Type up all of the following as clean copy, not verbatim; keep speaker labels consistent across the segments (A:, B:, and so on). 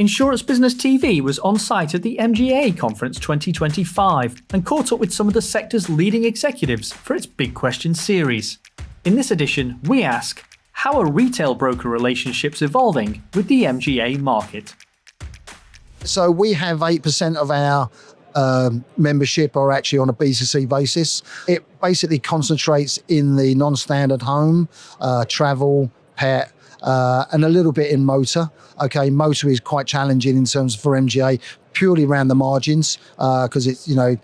A: Insurance Business TV was on site at the MGAA Conference 2025 and caught up with some of the sector's leading executives for its Big Question series. In this edition, we ask, how are retail broker relationships evolving with the MGA market?
B: So we have 8% of our membership are actually on a B2C basis. It basically concentrates in the non-standard home, travel, pet, and a little bit in motor. Okay, motor is quite challenging in terms for MGA, purely around the margins, because it's a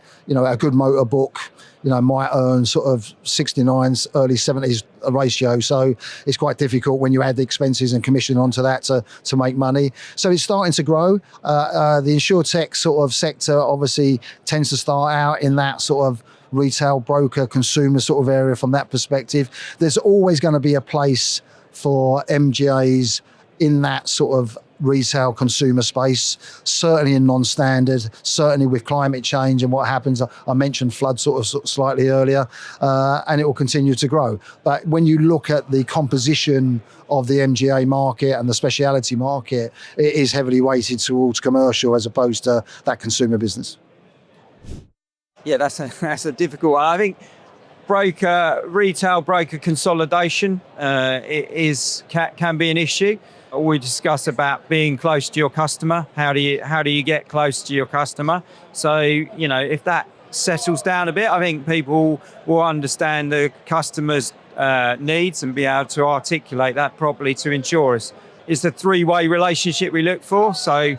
B: good motor book might earn sort of 69s, early 70s a ratio. So it's quite difficult when you add the expenses and commission onto that to make money. So it's starting to grow. The insurtech sort of sector obviously tends to start out in that sort of retail broker consumer sort of area from that perspective. There's always going to be a place for MGAs in that sort of retail consumer space, certainly in non-standard, certainly with climate change and what happens. I mentioned flood sort of slightly earlier, and it will continue to grow. But when you look at the composition of the MGA market and the speciality market, it is heavily weighted towards commercial as opposed to that consumer business.
C: Yeah, that's a difficult one. I think retail broker consolidation can be an issue. We discuss about being close to your customer. How do you get close to your customer? So, if that settles down a bit, I think people will understand the customer's needs and be able to articulate that properly to insurers. It's a three-way relationship we look for. So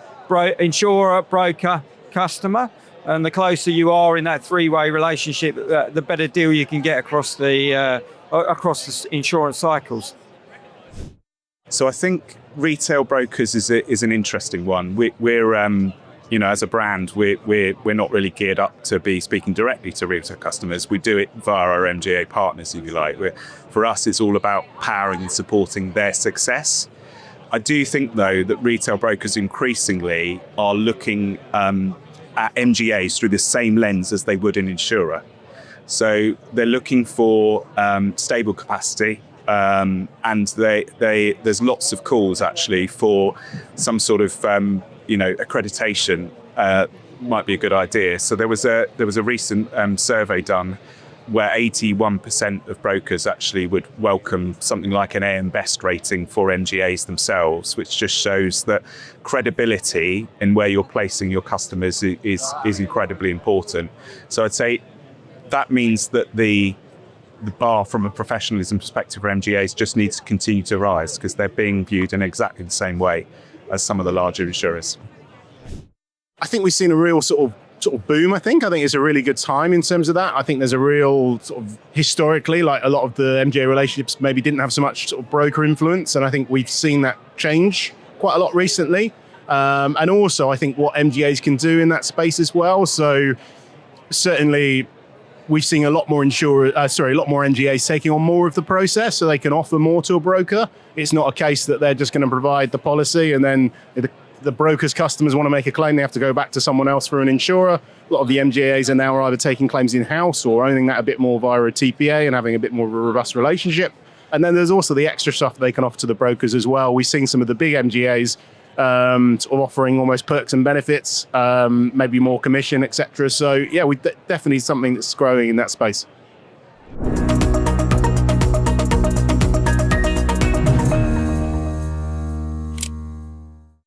C: insurer, broker, customer. And the closer you are in that three-way relationship, the better deal you can get across the insurance cycles.
D: So I think retail brokers is an interesting one. We're as a brand, we're not really geared up to be speaking directly to retail customers. We do it via our MGA partners, if you like. For us, it's all about powering and supporting their success. I do think, though, that retail brokers increasingly are looking at MGAs through the same lens as they would an insurer. So they're looking for stable capacity. And there's lots of calls actually for some sort of accreditation might be a good idea. So there was a recent survey done where 81% of brokers actually would welcome something like an AM Best rating for MGAs themselves, which just shows that credibility in where you're placing your customers is incredibly important. So I'd say that means that the bar from a professionalism perspective for MGAs just needs to continue to rise because they're being viewed in exactly the same way as some of the larger insurers.
E: I think we've seen a real sort of boom. I think it's a really good time in terms of that. I think there's a real sort of historically, like a lot of the MGA relationships maybe didn't have so much sort of broker influence, and I think we've seen that change quite a lot recently. And also, I think what MGAs can do in that space as well. So certainly, we've seen a lot more MGAs taking on more of the process, so they can offer more to a broker. It's not a case that they're just going to provide the policy and then the broker's customers want to make a claim, they have to go back to someone else for an insurer. A lot of the MGAs are now either taking claims in-house or owning that a bit more via a TPA and having a bit more of a robust relationship. And then there's also the extra stuff they can offer to the brokers as well. We've seen some of the big MGAs sort of offering almost perks and benefits, maybe more commission, etc. So yeah, definitely something that's growing in that space.